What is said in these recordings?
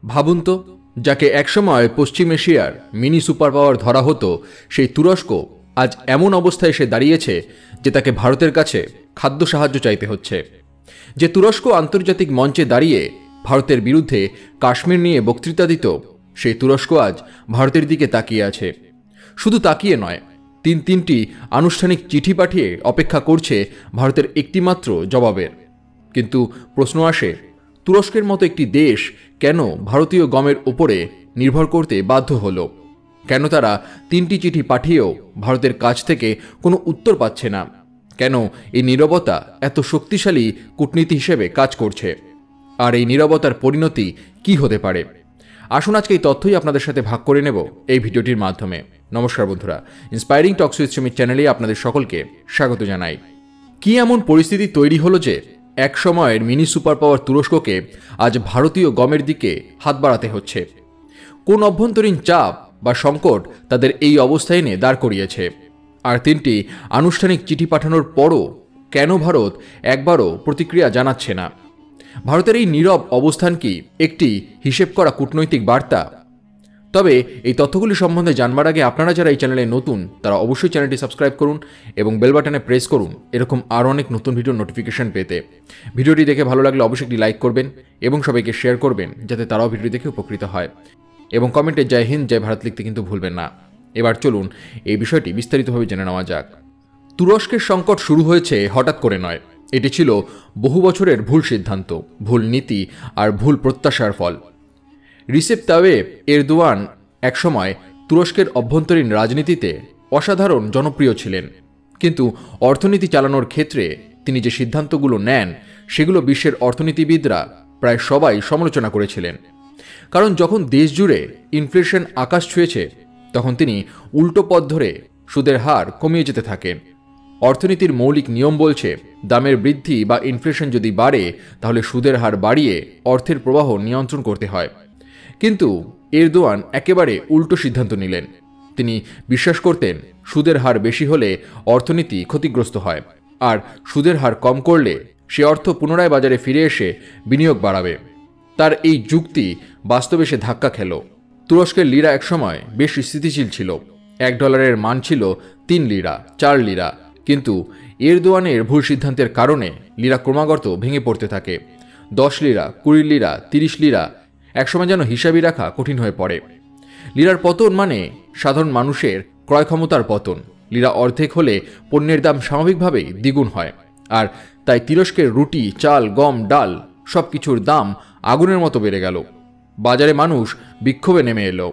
ভাবুন তো, যাকে একসময় পশ্চিম এশিয়ার মিনি সুপার পাওয়ার ধরা হতো, সেই তুরস্ক আজ এমন অবস্থায় এসে দাঁড়িয়েছে যে তাকে ভারতের কাছে খাদ্য সাহায্য চাইতে হচ্ছে। যে তুরস্ক আন্তর্জাতিক মঞ্চে দাঁড়িয়ে ভারতের বিরুদ্ধে কাশ্মীর নিয়ে বক্তৃতা দিত, সেই তুরস্ক আজ ভারতের দিকে তাকিয়ে আছে। শুধু তাকিয়ে নয়, তিনটি আনুষ্ঠানিক চিঠি পাঠিয়ে অপেক্ষা করছে ভারতের একটিমাত্র জবাবের। কিন্তু প্রশ্ন আসে, তুরস্কের মতো একটি দেশ কেন ভারতীয় গমের উপরে নির্ভর করতে বাধ্য হলো? কেন তারা 3টি চিঠি পাঠিয়েও ভারতের কাছ থেকে কোনো উত্তর পাচ্ছে না? কেন এই নীরবতা এত শক্তিশালী কূটনীতি হিসেবে কাজ করছে? আর এই নীরবতার পরিণতি কি হতে পারে? আসুন আজকে এই তথ্যই আপনাদের সাথে ভাগ করে নেব এই ভিডিওটির মাধ্যমে। নমস্কার বন্ধুরা, ইন্সপায়ারিং টকস উইথ সুমিত চ্যানেলে আপনাদের সকলকে স্বাগত জানাই। কি এমন পরিস্থিতি তৈরি হলো যে এক সময়ের মিনি সুপার পাওয়ার তুরস্ককে আজ ভারতীয় গমের দিকে হাত বাড়াতে হচ্ছে? কোন অভ্যন্তরীণ চাপ বা সংকট তাদের এই অবস্থায় এনে দাঁড় করিয়েছে? আর 3টি আনুষ্ঠানিক চিঠি পাঠানোর পরও কেন ভারত একবারও প্রতিক্রিয়া জানাচ্ছে না? ভারতের এই নীরব অবস্থান কি একটি হিসেব করা কূটনৈতিক বার্তা? তবে এই তথ্যগুলি সম্বন্ধে জানবার আগে আপনারা যারা এই চ্যানেলে নতুন, তারা অবশ্যই চ্যানেলটি সাবস্ক্রাইব করুন এবং বেল বাটনে প্রেস করুন এরকম আরও অনেক নতুন ভিডিওর নোটিফিকেশন পেতে। ভিডিওটি দেখে ভালো লাগলে অবশ্যই একটি লাইক করবেন এবং সবাইকে শেয়ার করবেন যাতে তারাও ভিডিও দেখে উপকৃত হয়। এবং কমেন্টে জয় হিন্দ জয় ভারত লিখতে কিন্তু ভুলবেন না। এবার চলুন এই বিষয়টি বিস্তারিতভাবে জেনে নেওয়া যাক। তুরস্কের সংকট শুরু হয়েছে হঠাৎ করে নয়। এটি ছিল বহু বছরের ভুল সিদ্ধান্ত, ভুল নীতি আর ভুল প্রত্যাশার ফল। রিসেপ তাইয়েপ এরদোয়ান একসময় তুরস্কের অভ্যন্তরীণ রাজনীতিতে অসাধারণ জনপ্রিয় ছিলেন, কিন্তু অর্থনীতি চালানোর ক্ষেত্রে তিনি যে সিদ্ধান্তগুলো নেন সেগুলো বিশ্বের অর্থনীতিবিদরা প্রায় সবাই সমালোচনা করেছিলেন। কারণ যখন দেশ জুড়ে ইনফ্লেশন আকাশ ছুঁয়েছে, তখন তিনি উল্টো পথ ধরে সুদের হার কমিয়ে যেতে থাকেন। অর্থনীতির মৌলিক নিয়ম বলছে, দামের বৃদ্ধি বা ইনফ্লেশন যদি বাড়ে তাহলে সুদের হার বাড়িয়ে অর্থের প্রবাহ নিয়ন্ত্রণ করতে হয়। কিন্তু এরদোয়ান একেবারে উল্টো সিদ্ধান্ত নিলেন। তিনি বিশ্বাস করতেন সুদের হার বেশি হলে অর্থনীতি ক্ষতিগ্রস্ত হয়, আর সুদের হার কম করলে সে অর্থ পুনরায় বাজারে ফিরে এসে বিনিয়োগ বাড়াবে। তার এই যুক্তি বাস্তবে সে ধাক্কা খেল। তুরস্কের লিরা একসময় বেশ স্থিতিশীল ছিল। $1 মান ছিল 3 লিরা, 4 লিরা। কিন্তু এরদোয়ানের ভুল সিদ্ধান্তের কারণে লিরা ক্রমাগত ভেঙে পড়তে থাকে। 10 লিরা, 20 লিরা, 30 লিরা, একসময় যেন হিসাবই রাখা কঠিন হয়ে পড়ে। লিরার পতন মানে সাধারণ মানুষের ক্রয় ক্ষমতার পতন। লিরা অর্ধেক হলে পণ্যের দাম স্বাভাবিকভাবেই দ্বিগুণ হয়, আর তাই তুরস্কের রুটি, চাল, গম, ডাল সব কিছুর দাম আগুনের মতো বেড়ে গেল। বাজারে মানুষ বিক্ষোভে নেমে এলো।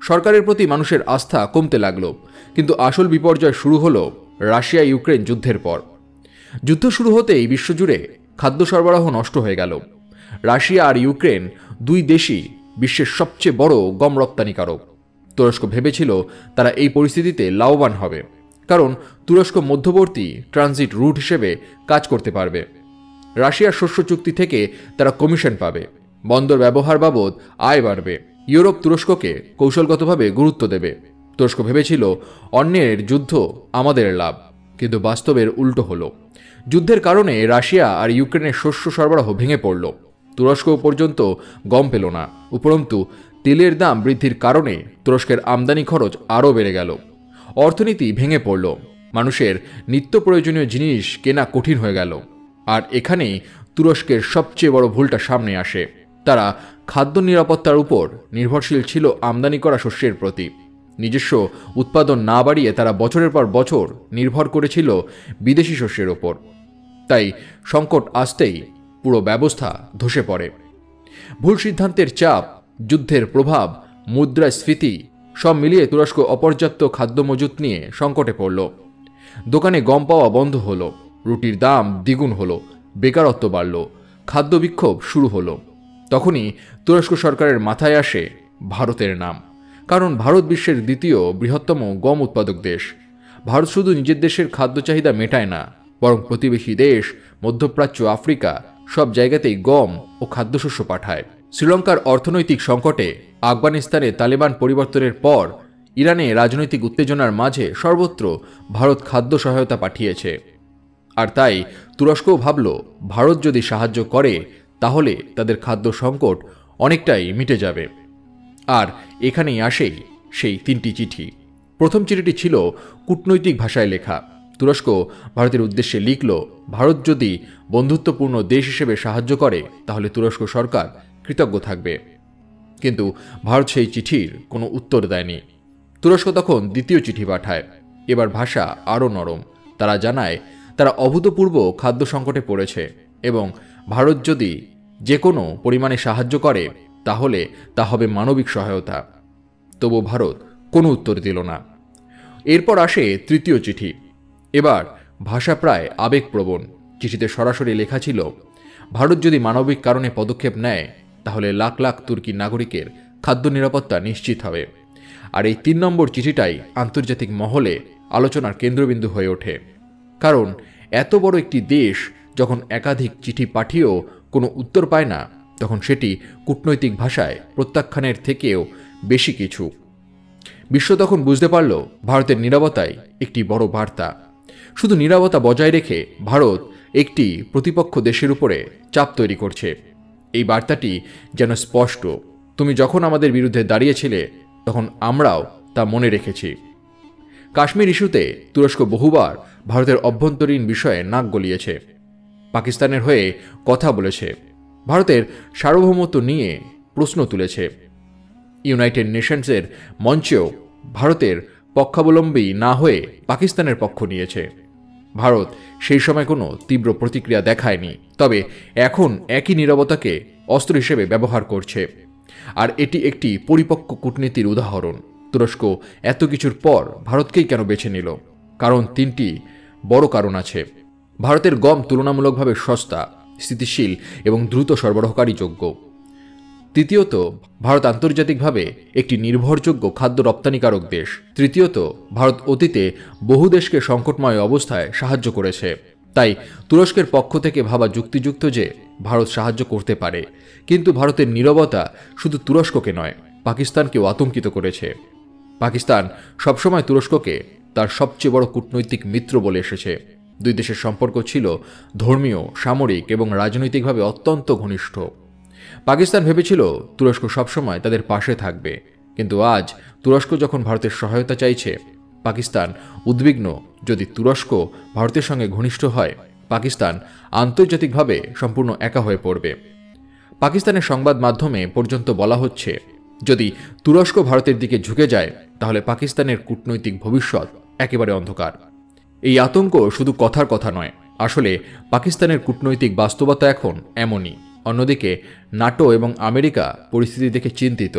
সরকারের প্রতি মানুষের আস্থা কমতে লাগলো। কিন্তু আসল বিপর্যয় শুরু হলো রাশিয়া ইউক্রেন যুদ্ধের পর। যুদ্ধ শুরু হতেই বিশ্বজুড়ে খাদ্য সরবরাহ নষ্ট হয়ে গেল। রাশিয়া আর ইউক্রেন দুই দেশই বিশ্বের সবচেয়ে বড় গম রপ্তানিকারক। তুরস্ক ভেবেছিল তারা এই পরিস্থিতিতে লাভবান হবে, কারণ তুরস্ক মধ্যবর্তী ট্রানজিট রুট হিসেবে কাজ করতে পারবে। রাশিয়ার শস্য চুক্তি থেকে তারা কমিশন পাবে, বন্দর ব্যবহার বাবদ আয় বাড়বে। ইউরোপ তুরস্ককে কৌশলগতভাবে গুরুত্ব দেবে। তুরস্ক ভেবেছিল অন্যের যুদ্ধ আমাদের লাভ, কিন্তু বাস্তবের উল্টো হলো। যুদ্ধের কারণে রাশিয়া আর ইউক্রেনের শস্য সরবরাহ ভেঙে পড়ল। তুরস্ক পর্যন্ত গম পেল না। উপরন্তু তেলের দাম বৃদ্ধির কারণে তুরস্কের আমদানি খরচ আরও বেড়ে গেল। অর্থনীতি ভেঙে পড়ল। মানুষের নিত্য প্রয়োজনীয় জিনিস কেনা কঠিন হয়ে গেল। আর এখানেই তুরস্কের সবচেয়ে বড় ভুলটা সামনে আসে। তারা খাদ্য নিরাপত্তার উপর নির্ভরশীল ছিল আমদানি করা শস্যের প্রতি। নিজস্ব উৎপাদন না বাড়িয়ে তারা বছরের পর বছর নির্ভর করেছিল বিদেশি শস্যের ওপর। তাই সংকট আসতেই পুরো ব্যবস্থা ধসে পড়ে। ভুল সিদ্ধান্তের চাপ, যুদ্ধের প্রভাব, মুদ্রাস্ফীতি সব মিলিয়ে তুরস্ক অপর্যাপ্ত খাদ্য মজুত নিয়ে সংকটে পড়ল। দোকানে গম পাওয়া বন্ধ হলো, রুটির দাম দ্বিগুণ হলো, বেকারত্ব বাড়ল, খাদ্য বিক্ষোভ শুরু হলো। তখনই তুরস্ক সরকারের মাথায় আসে ভারতের নাম। কারণ ভারত বিশ্বের দ্বিতীয় বৃহত্তম গম উৎপাদক দেশ। ভারত শুধু নিজের দেশের খাদ্য চাহিদা মেটায় না, বরং প্রতিবেশী দেশ, মধ্যপ্রাচ্য, আফ্রিকা সব জায়গাতেই গম ও খাদ্যশস্য পাঠায়। শ্রীলঙ্কার অর্থনৈতিক সংকটে, আফগানিস্তানে তালেবান পরিবর্তনের পর, ইরানে রাজনৈতিক উত্তেজনার মাঝে সর্বত্র ভারত খাদ্য সহায়তা পাঠিয়েছে। আর তাই তুরস্কও ভাবল, ভারত যদি সাহায্য করে তাহলে তাদের খাদ্য সংকট অনেকটাই মিটে যাবে। আর এখানেই আসেই সেই 3টি চিঠি। প্রথম চিঠিটি ছিল কূটনৈতিক ভাষায় লেখা। তুরস্ক ভারতের উদ্দেশ্যে লিখল, ভারত যদি বন্ধুত্বপূর্ণ দেশ হিসেবে সাহায্য করে তাহলে তুরস্ক সরকার কৃতজ্ঞ থাকবে। কিন্তু ভারত সেই চিঠির কোনো উত্তর দেয়নি। তুরস্ক তখন দ্বিতীয় চিঠি পাঠায়। এবার ভাষা আরও নরম। তারা জানায় তারা অভূতপূর্ব খাদ্য সংকটে পড়েছে এবং ভারত যদি যে কোনো পরিমাণে সাহায্য করে তাহলে তা হবে মানবিক সহায়তা। তবু ভারত কোনো উত্তর দিল না। এরপর আসে তৃতীয় চিঠি। এবার ভাষা প্রায় আবেগপ্রবণ। চিঠিতে সরাসরি লেখা ছিল, ভারত যদি মানবিক কারণে পদক্ষেপ নেয় তাহলে লাখ লাখ তুর্কি নাগরিকের খাদ্য নিরাপত্তা নিশ্চিত হবে। আর এই 3 নম্বর চিঠিটাই আন্তর্জাতিক মহলে আলোচনার কেন্দ্রবিন্দু হয়ে ওঠে। কারণ এত বড় একটি দেশ যখন একাধিক চিঠি পাঠিয়েও কোনো উত্তর পায় না, তখন সেটি কূটনৈতিক ভাষায় প্রত্যাখ্যানের থেকেও বেশি কিছু। বিশ্ব তখন বুঝতে পারল ভারতের নীরবতাই একটি বড় বার্তা। শুধু নীরবতা বজায় রেখে ভারত একটি প্রতিপক্ষ দেশের উপরে চাপ তৈরি করছে। এই বার্তাটি যেন স্পষ্ট, তুমি যখন আমাদের বিরুদ্ধে দাঁড়িয়েছিলে তখন আমরাও তা মনে রেখেছি। কাশ্মীর ইস্যুতে তুরস্ক বহুবার ভারতের অভ্যন্তরীণ বিষয়ে নাক গলিয়েছে, পাকিস্তানের হয়ে কথা বলেছে, ভারতের সার্বভৌমত্ব নিয়ে প্রশ্ন তুলেছে। ইউনাইটেড নেশনসের মঞ্চেও ভারতের পক্ষাবলম্বী না হয়ে পাকিস্তানের পক্ষ নিয়েছে। ভারত সেই সময় কোনো তীব্র প্রতিক্রিয়া দেখায়নি, তবে এখন একই নীরবতাকে অস্ত্র হিসেবে ব্যবহার করছে। আর এটি একটি পরিপক্ক কূটনীতির উদাহরণ। তুরস্ক এত কিছুর পর ভারতকেই কেন বেছে নিল? কারণ 3টি বড় কারণ আছে। ভারতের গম তুলনামূলকভাবে সস্তা, স্থিতিশীল এবং দ্রুত সরবরাহকারীযোগ্য। তৃতীয়ত, ভারত আন্তর্জাতিকভাবে একটি নির্ভরযোগ্য খাদ্য রপ্তানিকারক দেশ। তৃতীয়ত, ভারত অতীতে বহু দেশকে সংকটময় অবস্থায় সাহায্য করেছে। তাই তুরস্কের পক্ষ থেকে ভাবা যুক্তিযুক্ত যে ভারত সাহায্য করতে পারে। কিন্তু ভারতের নীরবতা শুধু তুরস্ককে নয়, পাকিস্তানকেও আতঙ্কিত করেছে। পাকিস্তান সবসময় তুরস্ককে তার সবচেয়ে বড় কূটনৈতিক মিত্র বলে এসেছে। দুই দেশের সম্পর্ক ছিল ধর্মীয়, সামরিক এবং রাজনৈতিকভাবে অত্যন্ত ঘনিষ্ঠ। পাকিস্তান ভেবেছিল তুরস্ক সবসময় তাদের পাশে থাকবে। কিন্তু আজ তুরস্ক যখন ভারতের সহায়তা চাইছে, পাকিস্তান উদ্বিগ্ন। যদি তুরস্ক ভারতের সঙ্গে ঘনিষ্ঠ হয়, পাকিস্তান আন্তর্জাতিকভাবে সম্পূর্ণ একা হয়ে পড়বে। পাকিস্তানের সংবাদ মাধ্যমে পর্যন্ত বলা হচ্ছে, যদি তুরস্ক ভারতের দিকে ঝুঁকে যায় তাহলে পাকিস্তানের কূটনৈতিক ভবিষ্যৎ একেবারে অন্ধকার। এই আতঙ্ক শুধু কথার কথা নয়, আসলে পাকিস্তানের কূটনৈতিক বাস্তবতা এখন এমনই। অন্যদিকে নাটো এবং আমেরিকা পরিস্থিতি দেখে চিন্তিত।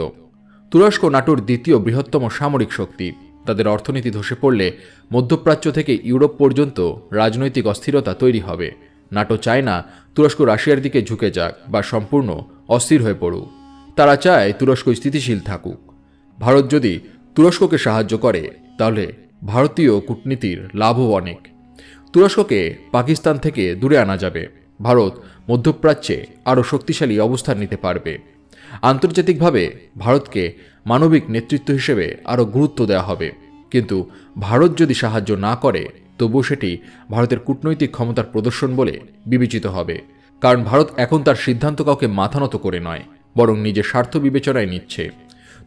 তুরস্ক নাটোর দ্বিতীয় বৃহত্তম সামরিক শক্তি। তাদের অর্থনীতি ধসে পড়লে মধ্যপ্রাচ্য থেকে ইউরোপ পর্যন্ত রাজনৈতিক অস্থিরতা তৈরি হবে। নাটো চায় না তুরস্ক রাশিয়ার দিকে ঝুঁকে যাক বা সম্পূর্ণ অস্থির হয়ে পড়ুক। তারা চায় তুরস্ক স্থিতিশীল থাকুক। ভারত যদি তুরস্ককে সাহায্য করে তাহলে ভারতীয় কূটনীতির লাভও অনেক। তুরস্ককে পাকিস্তান থেকে দূরে আনা যাবে। ভারত মধ্যপ্রাচ্যে আরও শক্তিশালী অবস্থান নিতে পারবে। আন্তর্জাতিকভাবে ভারতকে মানবিক নেতৃত্ব হিসেবে আরও গুরুত্ব দেওয়া হবে। কিন্তু ভারত যদি সাহায্য না করে তবুও সেটি ভারতের কূটনৈতিক ক্ষমতার প্রদর্শন বলে বিবেচিত হবে। কারণ ভারত এখন তার সিদ্ধান্ত কাউকে মাথা নত করে নয়, বরং নিজের স্বার্থ বিবেচনায় নিচ্ছে।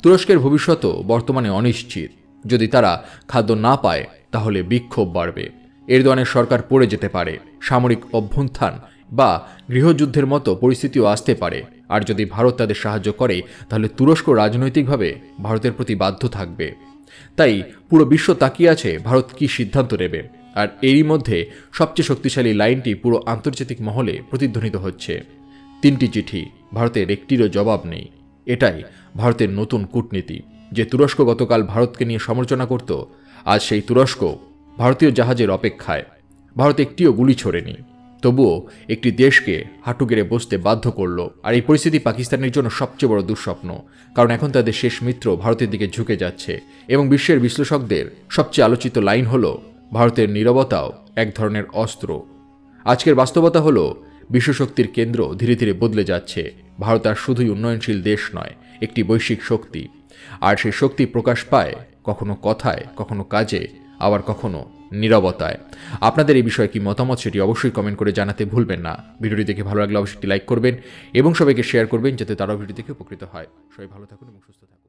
তুরস্কের ভবিষ্যৎও বর্তমানে অনিশ্চিত। যদি তারা খাদ্য না পায় তাহলে বিক্ষোভ বাড়বে। এরদোয়ানের সরকার পড়ে যেতে পারে। সামরিক অভ্যুত্থান বা গৃহযুদ্ধের মতো পরিস্থিতিও আসতে পারে। আর যদি ভারত তাদের সাহায্য করে তাহলে তুরস্ক রাজনৈতিকভাবে ভারতের প্রতি বাধ্য থাকবে। তাই পুরো বিশ্ব তাকিয়ে আছে ভারত কী সিদ্ধান্ত নেবে। আর এরই মধ্যে সবচেয়ে শক্তিশালী লাইনটি পুরো আন্তর্জাতিক মহলে প্রতিধ্বনিত হচ্ছে। 3টি চিঠি, ভারতের একটিরও জবাব নেই। এটাই ভারতের নতুন কূটনীতি। যে তুরস্ক গতকাল ভারতকে নিয়ে সমালোচনা করত, আজ সেই তুরস্ক ভারতীয় জাহাজের অপেক্ষায়। ভারত একটিও গুলি ছোড়েনি, তবুও একটি দেশকে হাঁটু গেড়ে বসতে বাধ্য করল। আর এই পরিস্থিতি পাকিস্তানের জন্য সবচেয়ে বড় দুঃস্বপ্ন। কারণ এখন তাদের শেষ মিত্র ভারতের দিকে ঝুঁকে যাচ্ছে এবং বিশ্বের বিশ্লেষকদের সবচেয়ে আলোচিত লাইন হল, ভারতের নীরবতাও এক ধরনের অস্ত্র। আজকের বাস্তবতা হল, বিশ্বশক্তির কেন্দ্র ধীরে ধীরে বদলে যাচ্ছে। ভারত আর শুধুই উন্নয়নশীল দেশ নয়, একটি বৈশ্বিক শক্তি। আর সেই শক্তি প্রকাশ পায় কখনো কথায়, কখনো কাজে, আবার কখনো নীরবতায়। আপনাদের এই বিষয়ে কি মতামত সেটি অবশ্যই কমেন্ট করে জানাতে ভুলবেন না। ভিডিওটি দেখে ভালো লাগলে অবশ্যই একটি লাইক করবেন এবং সবাইকে শেয়ার করবেন যাতে তারাও ভিডিও দেখে উপকৃত হয়। সবাই ভালো থাকুন এবং সুস্থ থাকুন।